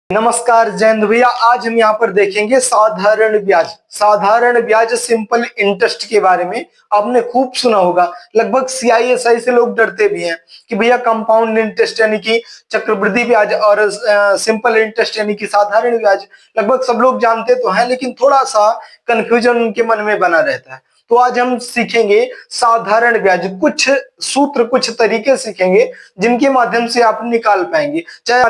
नमस्कार जयंत भैया। आज हम यहाँ पर देखेंगे साधारण ब्याज। साधारण ब्याज सिंपल इंटरेस्ट के बारे में आपने खूब सुना होगा। लगभग सीआईएसआई से लोग डरते भी हैं कि भैया कंपाउंड इंटरेस्ट यानी कि चक्रवृद्धि ब्याज और सिंपल इंटरेस्ट यानी कि साधारण ब्याज लगभग सब लोग जानते तो हैं, लेकिन थोड़ा सा कंफ्यूजन उनके मन में बना रहता है। तो आज हम सीखेंगे साधारण ब्याज, कुछ सूत्र कुछ तरीके सीखेंगे जिनके माध्यम से आप निकाल पाएंगे। चाहे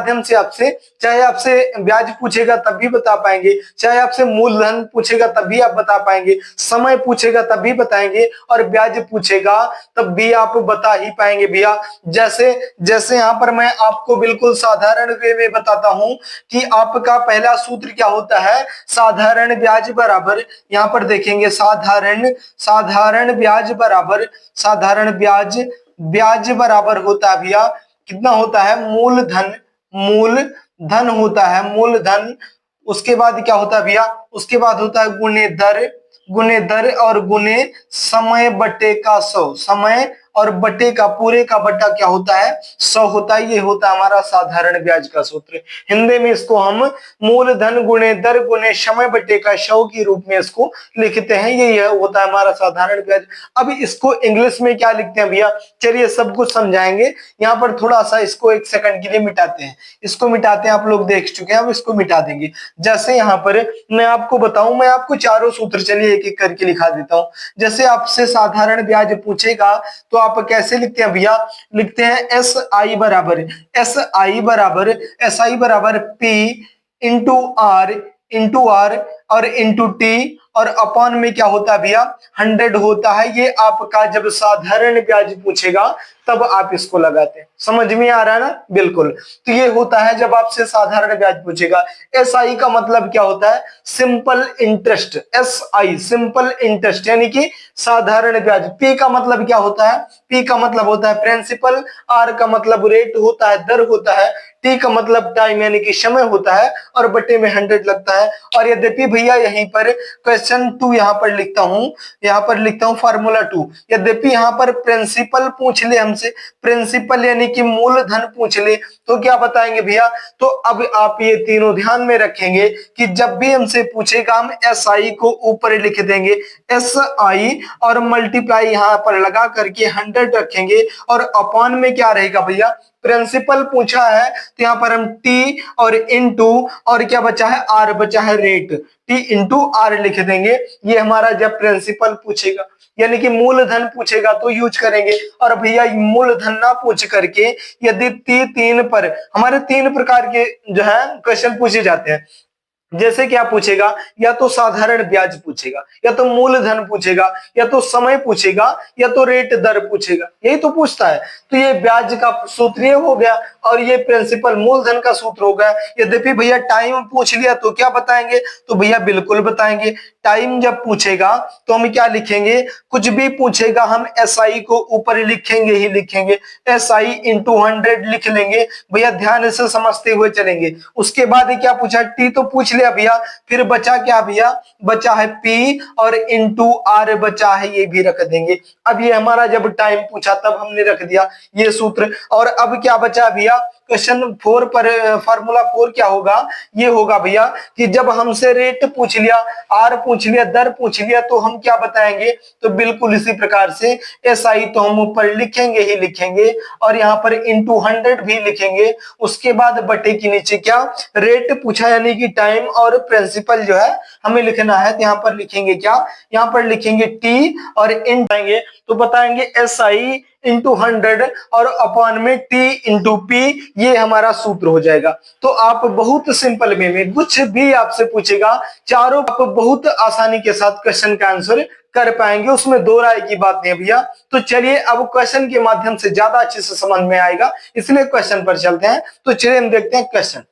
आपसे ब्याज पूछेगा तब भी बता पाएंगे, चाहे आपसे मूलधन पूछेगा तब भी आप बता पाएंगे, समय पूछेगा तब भी बताएंगे और ब्याज पूछेगा तब भी आप बता ही पाएंगे भैया। जैसे जैसे यहाँ पर मैं आपको बिल्कुल साधारण वे में बताता हूं कि आपका पहला सूत्र क्या होता है। साधारण ब्याज बराबर, यहाँ पर देखेंगे साधारण ब्याज बराबर ब्याज बराबर होता है भैया, कितना होता है, मूलधन होता है, मूलधन। उसके बाद क्या होता है भैया, उसके बाद होता है गुणे दर और गुणे समय बटे का 100। समय और बटे का पूरे का बटा क्या होता है, 100 होता है। ये होता है हमारा साधारण ब्याज का सूत्र। हिंदी में इसको हम मूलधन गुणे दर गुणे समय बटे का 100 के रूप में इसको लिखते हैं। ये होता है हमारा साधारण ब्याज। अब इसको इंग्लिश में क्या लिखते हैं भैया, चलिए सब कुछ समझाएंगे। यहाँ पर थोड़ा सा इसको एक सेकंड के लिए मिटाते हैं, इसको मिटाते हैं। आप लोग देख चुके हैं, अब इसको मिटा देंगे। जैसे यहाँ पर मैं आपको बताऊं, मैं आपको चारों सूत्र चलिए एक एक करके लिखा देता हूं। जैसे आपसे साधारण ब्याज पूछेगा तो आप कैसे लिखते हैं भैया, लिखते हैं एस आई बराबर पी इंटू आर और इंटू टी और अपॉन में क्या होता है भैया, 100 होता है। ये आपका जब साधारण ब्याज पूछेगा तब आप इसको लगाते हैं। समझ में आ रहा है ना, बिल्कुल। तो ये होता है जब आपसे साधारण ब्याज पूछेगा। एसआई का मतलब क्या होता है, simple interest. SI simple interest यानी कि साधारण ब्याज। पी का मतलब क्या होता है, पी का मतलब होता है प्रिंसिपल। आर का मतलब रेट होता है, दर होता है। टी का मतलब टाइम यानी कि समय होता है और बटे में 100 लगता है। और यद्यपि भैया यहीं पर क्वेश्चन 2 यहाँ पर लिखता हूँ फार्मूला 2। यद्यपि यहाँ पर प्रिंसिपल पूछ ले हमसे, प्रिंसिपल यानी कि मूलधन पूछ ले तो क्या बताएंगे भैया। तो अब आप ये तीनों ध्यान में रखेंगे कि जब भी हमसे पूछेगा हम एस आई को ऊपर लिख देंगे, एस आई और मल्टीप्लाई यहाँ पर लगा करके 100 रखेंगे और अपॉन में क्या रहेगा भैया, प्रिंसिपल पूछा है तो यहाँ पर हम टी और इनटू और क्या बचा है, आर बचा है रेट, टी इंटू आर लिख देंगे। ये हमारा जब प्रिंसिपल पूछेगा यानी कि मूलधन पूछेगा तो यूज करेंगे। और भैया मूलधन ना पूछ करके यदि तीन पर हमारे 3 प्रकार के जो है क्वेश्चन पूछे जाते हैं। जैसे क्या पूछेगा, या तो साधारण ब्याज पूछेगा, या तो मूलधन पूछेगा, या तो समय पूछेगा, या तो रेट दर पूछेगा, यही तो पूछता है। तो ये ब्याज का सूत्र ये हो गया और ये प्रिंसिपल मूलधन का सूत्र हो गया। यद्यपि भैया टाइम पूछ लिया तो क्या बताएंगे, तो भैया बिल्कुल बताएंगे। टाइम जब पूछेगा तो हम क्या लिखेंगे, कुछ भी पूछेगा हम एसआई को ऊपर लिखेंगे ही लिखेंगे, एसआई इंटू 100 लिख लेंगे। भैया ध्यान से समझते हुए चलेंगे। उसके बाद क्या पूछा, टी तो पूछ लिया भैया, फिर बचा क्या भैया, बचा है पी और इंटू आर बचा है, ये भी रख देंगे। अब ये हमारा जब टाइम पूछा तब हमने रख दिया ये सूत्र। और अब क्या बचा भैया, क्वेश्चन 4 पर फार्मूला 4 क्या होगा, ये होगा भैया कि जब हमसे रेट पूछ लिया, आर पूछ लिया, दर पूछ लिया तो हम क्या बताएंगे, तो बिल्कुल इसी प्रकार से एसआई तो हम ऊपर लिखेंगे ही लिखेंगे और यहाँ पर इंटू 100 भी लिखेंगे। उसके बाद बटे के नीचे क्या, रेट पूछा यानी कि टाइम और प्रिंसिपल जो है हमें लिखना है, तो यहाँ पर लिखेंगे क्या, यहाँ पर लिखेंगे टी और इन आएंगे तो बताएंगे एस आई इंटू 100 और अपॉन में टी इंटू पी, ये हमारा सूत्र हो जाएगा। तो आप बहुत सिंपल वे में कुछ भी आपसे पूछेगा, चारों आप बहुत आसानी के साथ क्वेश्चन का आंसर कर पाएंगे, उसमें दो राय की बात नहीं है भैया। तो चलिए अब क्वेश्चन के माध्यम से ज्यादा अच्छे से समझ में आएगा, इसलिए क्वेश्चन पर चलते हैं। तो चलिए हम देखते हैं क्वेश्चन।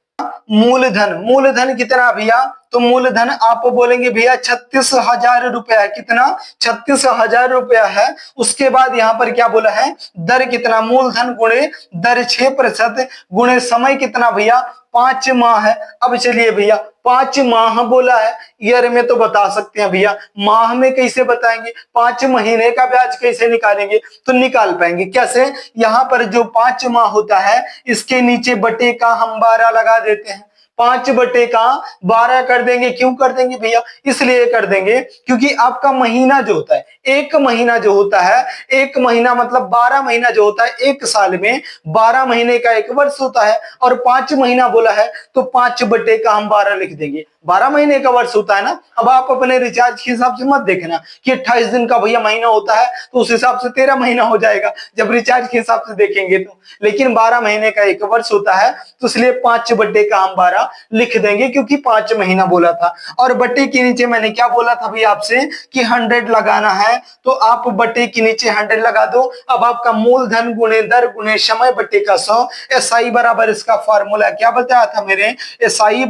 मूलधन कितना भैया, तो मूलधन आप बोलेंगे भैया 36,000 रुपया है। कितना, 36,000 रुपया है। उसके बाद यहाँ पर क्या बोला है, दर कितना, मूलधन गुणे दर 6% गुणे समय कितना भैया, 5 माह है। अब चलिए भैया 5 माह बोला है, ईयर में तो बता सकते हैं भैया, माह में कैसे बताएंगे, 5 महीने का ब्याज कैसे निकालेंगे, तो निकाल पाएंगे कैसे, यहाँ पर जो 5 माह होता है इसके नीचे बटे का हम 12 लगा देते हैं। 5/12 कर देंगे। क्यों कर देंगे भैया? इसलिए कर देंगे क्योंकि आपका महीना जो होता है, एक महीना जो होता है, एक महीना मतलब 12 महीना जो होता है, एक साल में 12 महीने का एक वर्ष होता है, और 5 महीना बोला है तो 5/12 लिख देंगे। 12 महीने का वर्ष होता है ना। अब आप अपने रिचार्ज के हिसाब से मत देखना कि 28 दिन का भैया महीना होता है तो उस हिसाब से 13 महीना हो जाएगा जब रिचार्ज के हिसाब से देखेंगे तो, लेकिन 12 महीने का एक वर्ष होता है तो इसलिए 5/12 लिख देंगे क्योंकि 5 महीना बोला था। और बट्टे के नीचे मैंने क्या बोला था भैया आपसे कि 100 लगाना है, तो आप बट्टे के नीचे 100 लगा दो। अब आपका मूलधन गुणे दर गुणे समय बट्टे का 100। SI बराबर इसका फॉर्मूला क्या बताया था मेरे? SI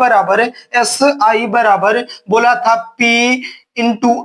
बराबर बोला था P इंटू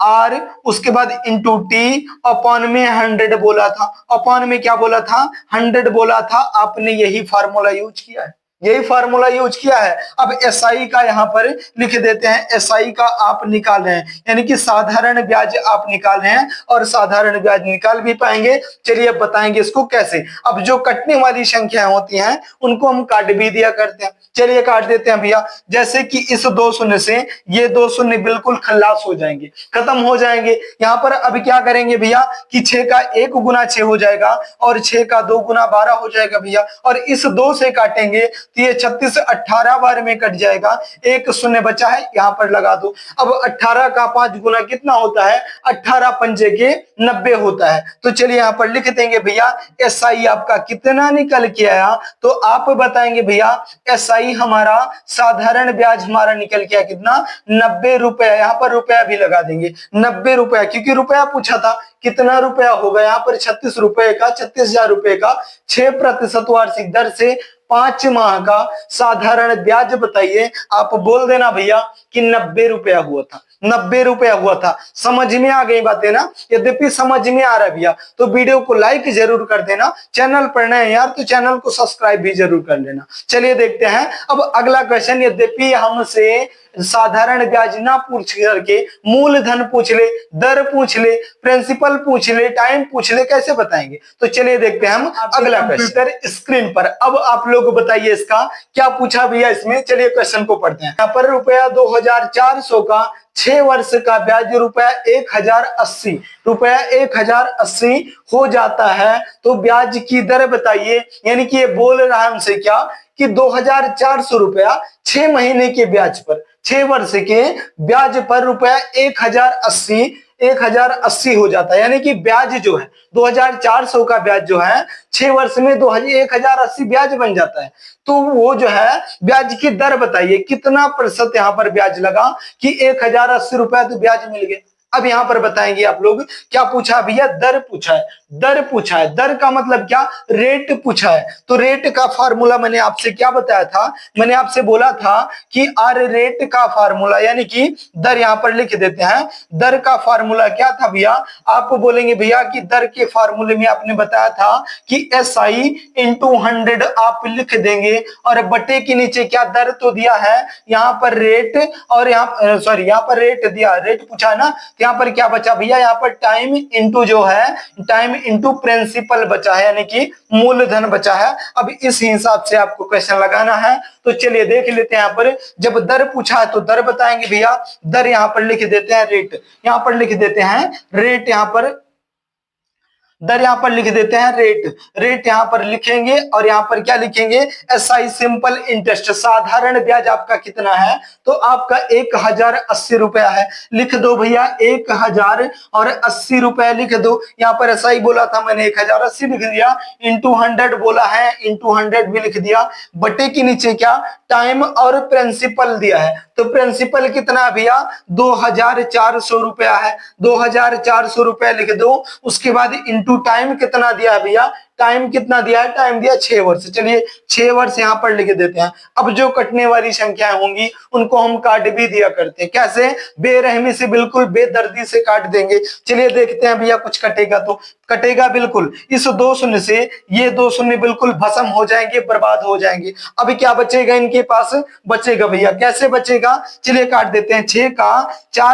आर उसके बाद इंटू टी अपॉन में 100 बोला था। अपॉन में क्या बोला था? 100 बोला था। आपने यही फार्मूला यूज किया है, यही फार्मूला यूज किया है। अब SI का यहां पर लिख देते हैं। SI का आप निकाल रहे हैं यानी कि साधारण ब्याज आप निकाल रहे हैं, और साधारण ब्याज निकाल भी पाएंगे। चलिए अब बताएंगे इसको कैसे। अब जो कटने वाली संख्याएं होती हैं उनको हम काट भी दिया करते हैं। चलिए काट देते हैं भैया। जैसे कि इस 2 शून्य से ये 2 शून्य बिल्कुल खल्लास हो जाएंगे, खत्म हो जाएंगे। यहाँ पर अब क्या करेंगे भैया कि 6 का 1 गुना 6 हो जाएगा, और 6 का 2 गुना 12 हो जाएगा भैया। और इस 2 से काटेंगे तो ये 36 18 बार में कट जाएगा। 1 शून्य बचा है, यहाँ पर लगा दो। अब 18 का 5 गुना कितना होता है? 18 पंजे के 90 होता है। तो चलिए यहाँ पर लिख देंगे भैया SI आपका कितना निकल के आया, तो आप बताएंगे भैया SI हमारा साधारण ब्याज हमारा निकल के आया कितना? 90 रुपया। यहाँ पर रुपया भी लगा देंगे 90 रुपया, क्योंकि रुपया पूछा था। कितना रुपया होगा यहाँ पर? 36 रुपए का, 36,000 रुपए का 6% वार्षिक दर से 5 माह का साधारण ब्याज बताइए। आप बोल देना भैया कि 90 रुपया हुआ था, 90 रुपया हुआ था। समझ में आ गई बातें ना? यद्यपि समझ में आ रहा है भैया तो वीडियो को लाइक जरूर कर देना। चैनल पर नए हैं यार तो चैनल को सब्सक्राइब भी जरूर कर लेना। चलिए देखते हैं अब अगला क्वेश्चन। यद्यपि हमसे साधारण ब्याज ना पूछ करके मूलधन पूछ ले, दर पूछ ले, प्रिंसिपल पूछ ले, टाइम पूछ ले, कैसे बताएंगे? तो चलिए देखते हैं हम अगला क्वेश्चन स्क्रीन पर। अब आप लोग बताइए इसका क्या पूछा भैया इसमें। चलिए क्वेश्चन को पढ़ते हैं। यहाँ पर रुपया 2400 का 6 वर्ष का ब्याज रुपया 1080, रुपया 1080 हो जाता है तो ब्याज की दर बताइए। यानी कि ये बोल रहा है हमसे क्या कि 2400 रुपया 6 महीने के ब्याज पर, 6 वर्ष के ब्याज पर रुपया 1080 हो जाता है। यानी कि ब्याज जो है 2400 का ब्याज जो है 6 वर्ष में 1080 ब्याज बन जाता है। तो वो जो है ब्याज की दर बताइए कितना प्रतिशत यहाँ पर ब्याज लगा कि 1080 रुपया तो ब्याज मिल गए। अब यहाँ पर बताएंगे आप लोग क्या पूछा भैया? दर पूछा है, दर पूछा है। दर का मतलब क्या? रेट पूछा है। तो रेट का फार्मूला मैंने आपसे क्या बताया था? मैंने आपसे बोला था कि आर रेट का फार्मूला यानी कि दर यहाँ पर लिख देते हैं। दर का फार्मूला क्या था भैया? आप बोलेंगे भैया कि दर के फार्मूले में आपने बताया था कि SI इंटू 100 आप लिख देंगे, और बटे के नीचे क्या दर तो दिया है यहाँ पर रेट, और यहाँ सॉरी यहाँ पर रेट दिया, रेट पूछा है ना। यहाँ पर क्या बचा भैया? यहाँ पर टाइम इंटू जो है टाइम इंटू प्रिंसिपल बचा है, यानी कि मूलधन बचा है। अब इस हिसाब से आपको क्वेश्चन लगाना है। तो चलिए देख लेते हैं। यहाँ पर जब दर पूछा है तो दर बताएंगे भैया। दर यहाँ पर लिख देते हैं रेट, यहाँ पर लिख देते हैं रेट, यहाँ पर दर यहाँ पर लिख देते हैं रेट, रेट यहाँ पर लिखेंगे, और यहाँ पर क्या लिखेंगे? SI सिंपल इंटरेस्ट, साधारण ब्याज आपका कितना है? तो आपका 1080 रुपया है। लिख दो भैया 1080 रुपया लिख दो। यहाँ पर SI बोला था मैंने 1080 लिख दिया, इंटू 100 बोला है, इंटू 100 भी लिख दिया। बटे के नीचे क्या? टाइम और प्रिंसिपल दिया है। तो प्रिंसिपल कितना भैया? 2400 रुपया है, 2400 रुपया लिख दो। उसके बाद इंटू टाइम कितना दिया है भैया? टाइम कितना दिया है? टाइम दिया 6 वर्ष। चलिए 6 वर्ष यहाँ पर लिख देते हैं। अब जो कटने वाली संख्याएं होंगी उनको हम काट भी दिया करते हैं। कैसे? बेरहमी से, बिल्कुल बेदर्दी से काट देंगे। चलिए देखते हैं भैया कुछ कटेगा तो कटेगा बिल्कुल। इस 2 शून्य से ये 2 शून्य बिल्कुल भस्म हो जाएंगे, बर्बाद हो जाएंगे। अभी क्या बचेगा इनके पास? बचेगा भैया, कैसे बचेगा? चलिए काट देते हैं। 6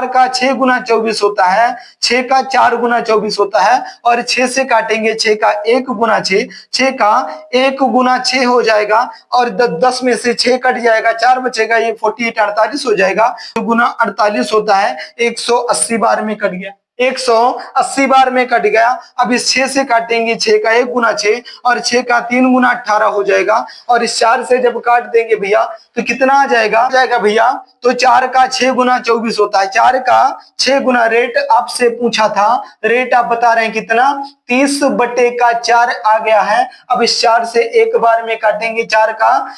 का 6 गुना 24 होता है, 6 का 4 गुना 24 होता है, और 6 से काटेंगे 6 का 1 गुना गुना 6, 6 का 1 गुना 6 हो जाएगा और 10 में से 6 कट जाएगा, 4 बचेगा, ये 48 48 हो जाएगा। गुना 48 होता है 180 बार में कट गया, 180 बार में कट गया। अब इस 6 से काटेंगे, 6 का 1 गुना 6 और 6 का 3 गुना 18 हो जाएगा और इस 4 से जब काट देंगे भैया तो कितना आ जाएगा भैया, तो 4 का 6 गुना 24 होता है। 4 का 6 गुना रेट आपसे पूछा था, रेट आप बता रहे हैं कितना, 30/4 आ गया है। अब इस 4 से एक बार में काटेंगे, 4 का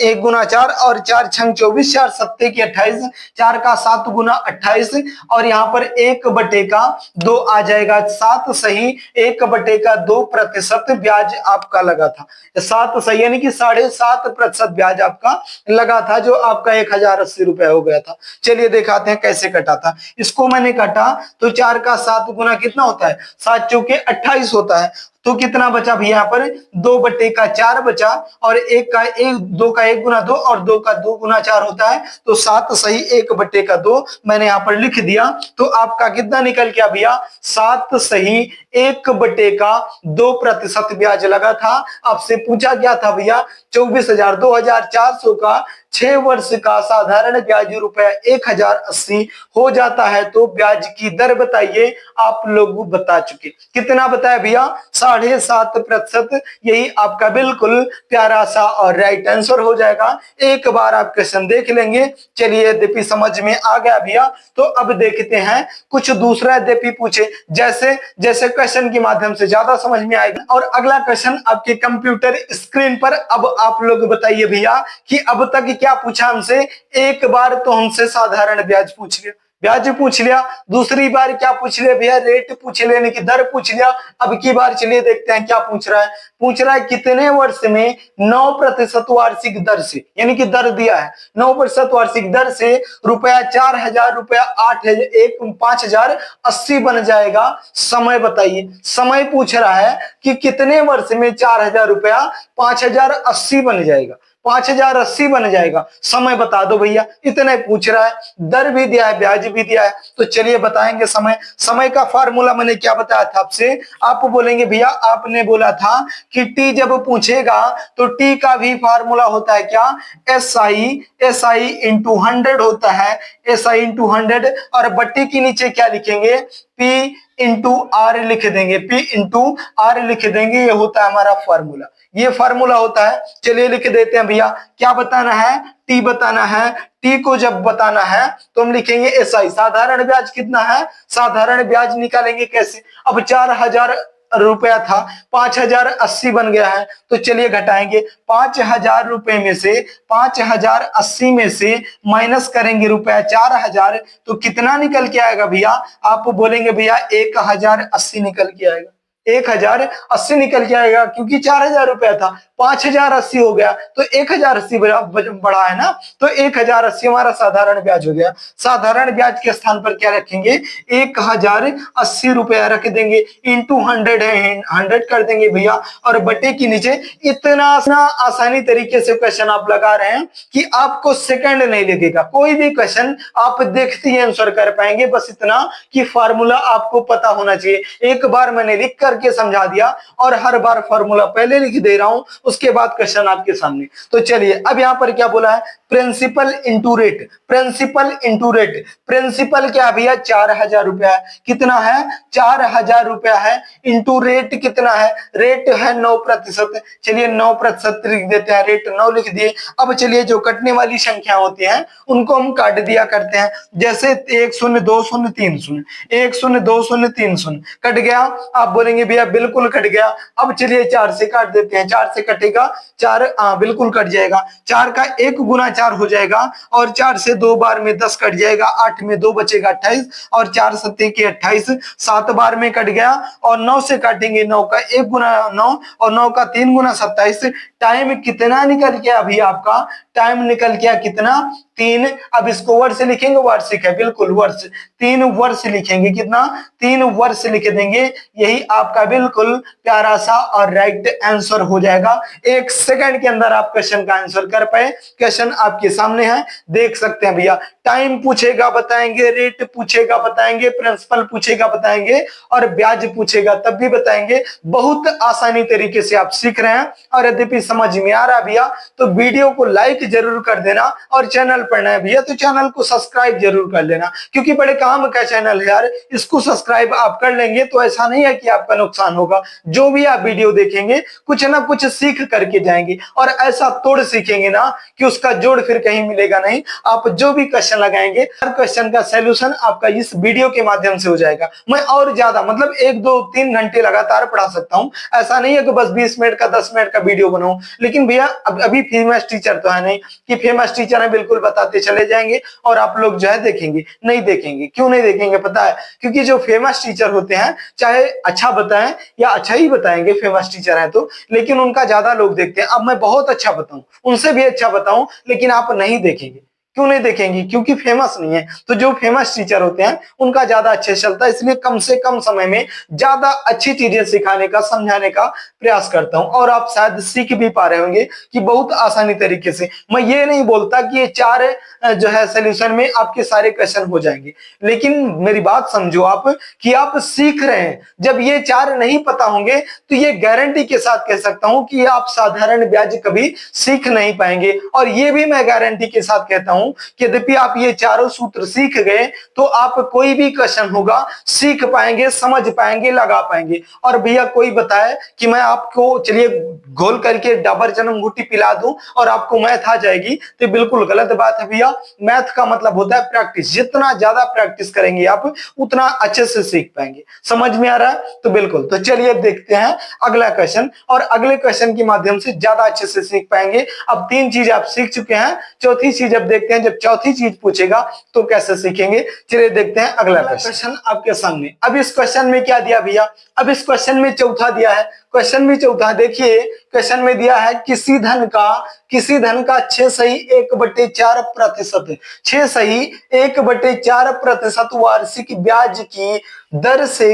1 गुना 4 और 4 छंग 24, 4 सत्ते की 28, 4 का 7 गुना 28 और यहाँ पर 1/2 आ जाएगा। 7 सही 1/2% ब्याज आपका लगा था। 7 सही यानी कि 7.5% ब्याज आपका लगा था, जो आपका 1080 रुपए हो गया था। चलिए दिखाते हैं कैसे कटा था। इसको मैंने काटा तो 4 का 7 गुना कितना होता है, 7 चौके 28 होता है। तो कितना बचा भैया यहाँ पर 2/4 बचा और 2 का 1 गुना 2 और 2 का 2 गुना 4 होता है। तो 7 सही 1/2 मैंने यहाँ पर लिख दिया। तो आपका कितना निकल गया भैया, 7 सही 1/2% ब्याज लगा था। आपसे पूछा गया था भैया 24,400 का 6 वर्ष का साधारण ब्याज रुपया 1080 हो जाता है तो ब्याज की दर बताइए। आप लोग बता चुके, कितना बताया भैया, 7.5%। यही आपका बिल्कुल प्यारा सा और राइट आंसर हो जाएगा। एक बार आप क्वेश्चन देख लेंगे। चलिए यद्यपि समझ में आ गया भैया, तो अब देखते हैं कुछ दूसरा यद्यपि पूछे, जैसे जैसे क्वेश्चन के माध्यम से ज्यादा समझ में आएगा। और अगला क्वेश्चन आपके कंप्यूटर स्क्रीन पर। अब आप लोग बताइए भैया कि अब तक क्या पूछा हमसे, एक बार तो हमसे साधारण ब्याज पूछ लिया, ब्याज पूछ लिया, दूसरी बार क्या पूछ लिया भैया, रेट पूछ लिया, यानी कि दर पूछ लिया। अब की बार चलिए देखते हैं क्या पूछ रहा है। पूछ रहा है कितने वर्ष में 9% वार्षिक दर से, यानी कि दर दिया है 9% वार्षिक दर से रुपया 4,000 रुपया 5,080 बन जाएगा। समय बताइए। समय पूछ रहा है कि कितने वर्ष में 4,000 रुपया 5,080 बन जाएगा, 5,080 बन जाएगा। समय बता दो भैया, इतने पूछ रहा है। दर भी दिया है, ब्याज भी दिया है। तो चलिए बताएंगे समय। समय का फार्मूला मैंने क्या बताया था आपसे, आप बोलेंगे भैया आपने बोला था कि टी जब पूछेगा तो टी का भी फार्मूला होता है क्या, SI इंटू 100 होता है, SI इंटू 100 और बट्टी के नीचे क्या लिखेंगे, P इंटू आर लिख देंगे, P इंटू आर लिख देंगे। ये होता है हमारा फार्मूला, ये फार्मूला होता है। चलिए लिख देते हैं भैया, क्या बताना है, टी बताना है। टी को जब बताना है तो हम लिखेंगे SI। साधारण ब्याज कितना है, साधारण ब्याज निकालेंगे कैसे। अब 4,000 रुपया था, 5,080 बन गया है। तो चलिए घटाएंगे, 5,000 रुपए में से 5,080 में से माइनस करेंगे रुपया 4,000 तो कितना निकल के आएगा भैया, आप बोलेंगे भैया 1,080 निकल के आएगा, 1,080 निकल के आएगा। क्योंकि 4,000 रुपया था, 5,080 हो गया तो 1,080 बढ़ा है ना, तो 1,080 हमारा साधारण ब्याज हो गया। साधारण ब्याज के स्थान पर क्या रखेंगे, 1,080 रुपया रख देंगे, इंटू 100 है, 100 कर देंगे भैया और बटे के नीचे। इतना आसानी तरीके से क्वेश्चन आप लगा रहे हैं कि आपको सेकंड नहीं लगेगा। कोई भी क्वेश्चन आप देखते ही आंसर कर पाएंगे। बस इतना कि फार्मूला आपको पता होना चाहिए। एक बार मैंने लिख करके समझा दिया और हर बार फार्मूला पहले लिख दे रहा हूं, उसके बाद क्वेश्चन आपके सामने। तो चलिए अब यहां पर क्या बोला है, principal into rate. Principal into rate, principal क्या भैया 4,000 रुपया है, कितना है 4,000 रुपया है, इंटू रेट कितना है, रेट है 9%। चलिए 9% लिख देते हैं, रेट 9 लिख दिए। अब चलिए जो कटने वाली संख्या होती हैं उनको हम काट दिया करते हैं। जैसे 1 0 2 0 3 0, 1 0 2 0 3 0 कट गया। आप बोलेंगे भैया बिल्कुल कट गया। अब चलिए 4 से काट देते हैं, 4 से कटेगा 4, बिल्कुल कट जाएगा। 4 का 1 गुना 4 हो जाएगा और 4 से 2 बार में 10 कट जाएगा, 8 में 2 बचेगा 28 और 4 सत्ते के 28, 7 बार में कट गया। और 9 से काटेंगे, 9 का 1 गुना 9 और 9 का 3 गुना 27, टाइम कितना निकल गया अभी आपका, टाइम निकल गया कितना 3। अब इसको वर्ष लिखेंगे, वार्षिक है बिल्कुल वर्ष, 3 वर्ष लिखेंगे, कितना 3 वर्ष लिख देंगे। यही आपका बिल्कुल प्यारा सा और राइट आंसर हो जाएगा। 1 सेकंड के अंदर आप क्वेश्चन का आंसर कर पाए। क्वेश्चन आपके सामने है, देख सकते हैं भैया। टाइम पूछेगा बताएंगे, रेट पूछेगा बताएंगे, प्रिंसिपल पूछेगा बताएंगे, और ब्याज पूछेगा तब भी बताएंगे। बहुत आसानी तरीके से आप सीख रहे हैं। और यद्यपि समझ में आ रहा भैया तो वीडियो को लाइक जरूर कर देना, और चैनल पर नए भैया तो चैनल को सब्सक्राइब जरूर कर लेना, क्योंकि बड़े काम का चैनल है यार। इसको सब्सक्राइब आप कर लेंगे तो ऐसा नहीं है कि आपका नुकसान होगा। जो भी आप वीडियो देखेंगे कुछ ना कुछ सीख करके जाएंगे, और ऐसा तोड़ सीखेंगे ना कि उसका जोड़ फिर कहीं मिलेगा नहीं। आप जो भी क्वेश्चन लगाएंगे हर क्वेश्चन का सॉल्यूशन आपका इस वीडियो के माध्यम से हो जाएगा। मैं और ज्यादा मतलब 1 2 3 घंटे लगातार पढ़ा सकता हूं। ऐसा नहीं है कि बस 20 मिनट का 10 मिनट का वीडियो बनाऊं। लेकिन भैया अभी फेमस टीचर तो है नहीं कि फेमस टीचर है बिल्कुल बताते चले जाएंगे और आप लोग जो है देखेंगे, नहीं देखेंगे। क्यों नहीं देखेंगे पता है? क्योंकि जो फेमस टीचर होते हैं चाहे अच्छा बताएं या अच्छा ही बताएंगे, फेमस टीचर है तो, लेकिन उनका ज्यादा लोग देखते हैं। अब मैं बहुत अच्छा बताऊं, उनसे भी अच्छा बताऊं, लेकिन आप नहीं देखेंगे। क्यों नहीं देखेंगे? क्योंकि फेमस नहीं है। तो जो फेमस टीचर होते हैं उनका ज्यादा अच्छे से चलता है, इसलिए कम से कम समय में ज्यादा अच्छी चीजें सिखाने का, समझाने का प्रयास करता हूं। और आप शायद सीख भी पा रहे होंगे कि बहुत आसानी तरीके से। मैं ये नहीं बोलता कि ये 4 जो है सोल्यूशन में आपके सारे क्वेश्चन हो जाएंगे, लेकिन मेरी बात समझो आप कि आप सीख रहे हैं। जब ये 4 नहीं पता होंगे तो ये गारंटी के साथ कह सकता हूं कि आप साधारण ब्याज कभी सीख नहीं पाएंगे। और ये भी मैं गारंटी के साथ कहता हूं कि यद्यपि आप ये चारों सूत्र सीख गए तो आप कोई भी क्वेश्चन होगा सीख पाएंगे, समझ पाएंगे, लगा पाएंगे। और भैया कोई बताए कि मैं आपको चलिए घोल करके डाबर जन्म घुटी पिला दूं और आपको मैथ आ जाएगी, तो बिल्कुल गलत बात है भैया। मैथ का मतलब होता है प्रैक्टिस। जितना ज्यादा प्रैक्टिस करेंगे आप उतना अच्छे से सीख पाएंगे। समझ में आ रहा है? तो बिल्कुल। तो चलिए अब देखते हैं अगला क्वेश्चन, और अगले क्वेश्चन के माध्यम से ज्यादा अच्छे से सीख पाएंगे। अब 3 चीज आप सीख चुके हैं, चौथी चीज अब देखते हैं। जब चौथी चीज पूछेगा तो कैसे सीखेंगे। चलिए देखते हैं अगला क्वेश्चन आपके सामने। अब इस क्वेश्चन में क्या दिया भैया? अब इस क्वेश्चन में चौथा दिया है। क्वेश्चन में चौथा देखिए, क्वेश्चन में दिया है किसी धन का 6 सही 1/4%, 6 सही 1/4% वार्षिक ब्याज की दर से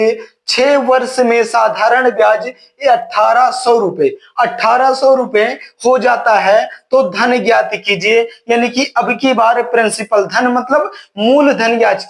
6 वर्ष में साधारण ब्याज 1800 रुपए, 1800 रुपए हो जाता है तो धन ज्ञात कीजिए। यानी कि अब की बार प्रिंसिपल धन मतलब मूलधन ज्ञात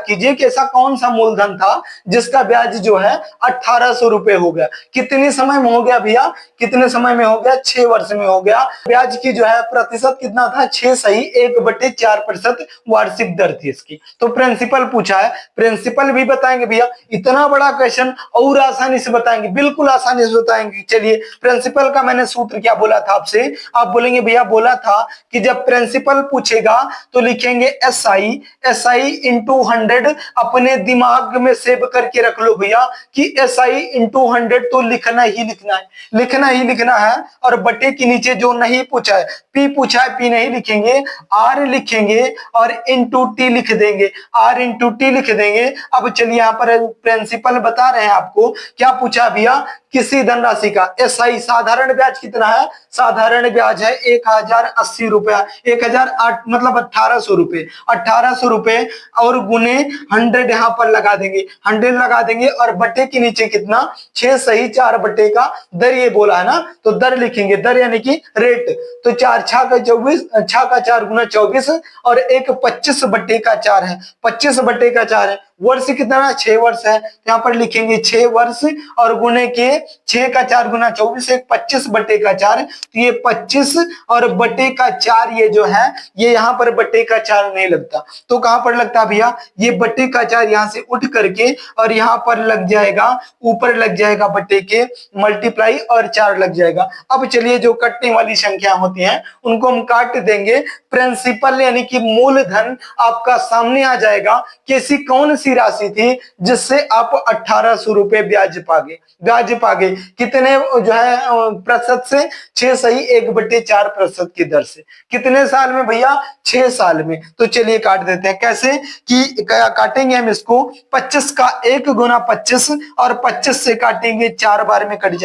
कीजिए कि ऐसा कौन सा मूलधन था जिसका ब्याज जो है 1800 रुपए हो गया। कितने समय में हो गया भैया? कितने समय में हो गया? 6 वर्ष में हो गया। ब्याज की जो है प्रतिशत कितना था? 6 सही 1/4% वार्षिक दर थी इसकी। तो प्रिंसिपल पूछा है, प्रिंसिपल भी बताएंगे भैया। इतना बड़ा क्वेश्चन और आसानी से बताएंगे, बिल्कुल आसानी से बताएंगे। चलिए प्रिंसिपल का मैंने सूत्र क्या बोला था आपसे? आप बोलेंगे भैया बोला था कि जब प्रिंसिपल पूछेगा तो लिखेंगे SI इंटू 100। अपने दिमाग में सेव करके रख लो भैया कि SI इंटू 100 तो लिखना ही लिखना है। और बटे के नीचे जो नहीं पूछा है, P पूछा है, P नहीं लिखेंगे, R लिखेंगे और इंटू T लिख देंगे, R इंटू T लिख देंगे। अब चलिए यहाँ पर प्रिंसिपल बता रहे हैं आपको क्या पूछा भैया? किसी धनराशि का SI साधारण ब्याज कितना है? साधारण ब्याज है 1080 रुपया, 1008 मतलब 1800 रुपए, 1800 रुपए और गुने 100 यहाँ पर लगा देंगे, 100 लगा देंगे और बटे के नीचे कितना? 6 सही 4 बटे का दर ये बोला है ना, तो दर लिखेंगे, दर यानी कि रेट। तो 4 6 का 24, 6 का 4 गुना 24 और एक 25 बटे का 4 है, 25 बटे का 4 है। वर्ष कितना? 6 वर्ष है, तो यहाँ पर लिखेंगे 6 वर्ष और गुने के 6 का 4 गुना 24, एक 25 बटे का 4। तो ये 25 और बटे का 4 ये जो है ये यहाँ पर बटे का 4 नहीं लगता, तो कहां पर लगता भैया? ये बटे का 4 यहाँ से उठ करके और यहाँ पर लग जाएगा, ऊपर लग जाएगा बटे के मल्टीप्लाई और 4 लग जाएगा। अब चलिए जो कटने वाली संख्या होती हैं उनको हम काट देंगे। प्रिंसिपल यानी कि मूलधन आपका सामने आ जाएगा कि ऐसी कौन सी राशि थी जिससे आप 1800 रुपए ब्याज पागे कितने जो है प्रतिशत से? 6 सही 1/4% की दर से। कितने साल में भैया? 6 साल में। तो चलिए काट देते हैं। कैसे कि काटेंगे हम इसको? 25 का 1 गुना 25 और 25 से काटेंगे 4 बार में कट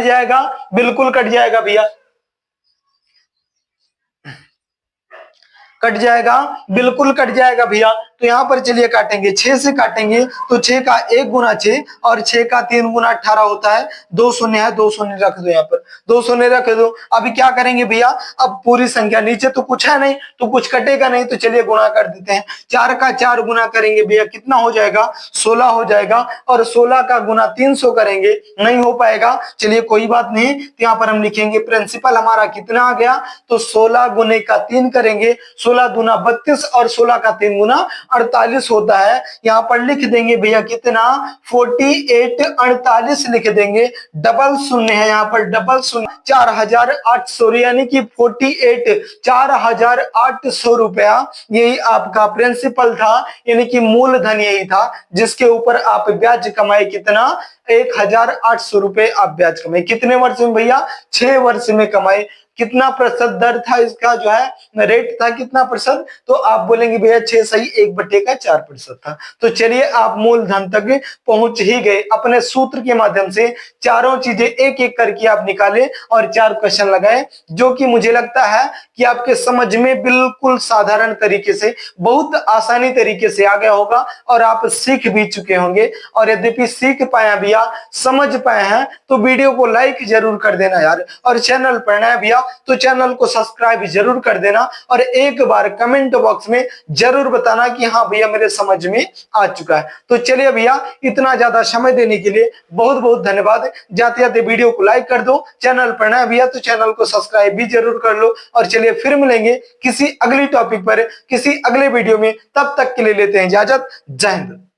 जाएगा, बिल्कुल कट जाएगा भैया। कट जाएगा, बिल्कुल कट जाएगा भैया। तो यहाँ पर चलिए काटेंगे, 6 से काटेंगे तो 6 का 1 गुना 6 और 6 का 3 गुना 18 होता है। 2 शून्य है, 2 शून्य रख दो, यहाँ पर 2 शून्य रख दो। अभी क्या करेंगे भैया, अब पूरी संख्या, नीचे तो कुछ है नहीं तो कुछ कटेगा नहीं, तो चलिए गुणा कर देते हैं। 4 का 4 गुना करेंगे भैया, कितना हो जाएगा, 16 हो जाएगा। और 16 का गुना 300 करेंगे, नहीं हो पाएगा, चलिए कोई बात नहीं। तो यहाँ पर हम लिखेंगे प्रिंसिपल हमारा कितना आ गया, तो 16 गुने का 3 करेंगे, 16 दूना 32 और 16 का 3 गुना 48 होता है। यहाँ पर लिख देंगे भैया कितना, 48 48 लिख देंगे, डबल शून्य है यहाँ पर, डबल शून्य, 4800, यानी कि 48 4800 रुपया, यही आपका प्रिंसिपल था, यानी कि मूलधन यही था जिसके ऊपर आप ब्याज कमाए, कितना, 1800 रुपए आप ब्याज कमाए। कितने वर्ष में भैया, 6 वर्ष में कमाए। कितना प्रतिशत दर था इसका, जो है रेट था कितना प्रतिशत, तो आप बोलेंगे भैया 6 सही 1/4% था। तो चलिए आप मूलधन तक पहुंच ही गए। अपने सूत्र के माध्यम से चारों चीजें एक एक करके आप निकाले और 4 क्वेश्चन लगाए, जो कि मुझे लगता है कि आपके समझ में बिल्कुल साधारण तरीके से, बहुत आसानी तरीके से आ गया होगा और आप सीख भी चुके होंगे। और यद्यपि सीख पाए भैया, समझ पाए हैं, तो वीडियो को लाइक जरूर कर देना यार, और चैनल पर नया भैया तो चैनल को सब्सक्राइब जरूर कर देना, और एक बार कमेंट बॉक्स में जरूर बताना कि हाँ भैया मेरे समझ में आ चुका है। तो चलिए भैया, इतना ज्यादा समय देने के लिए बहुत बहुत धन्यवाद। जाते जाते वीडियो को लाइक कर दो, चैनल पर नया भैया तो चैनल को सब्सक्राइब भी जरूर कर लो। और चलिए फिर मिलेंगे किसी अगली टॉपिक पर, किसी अगले वीडियो में, तब तक के लिए लेते हैं इजाजत। जय हिंद।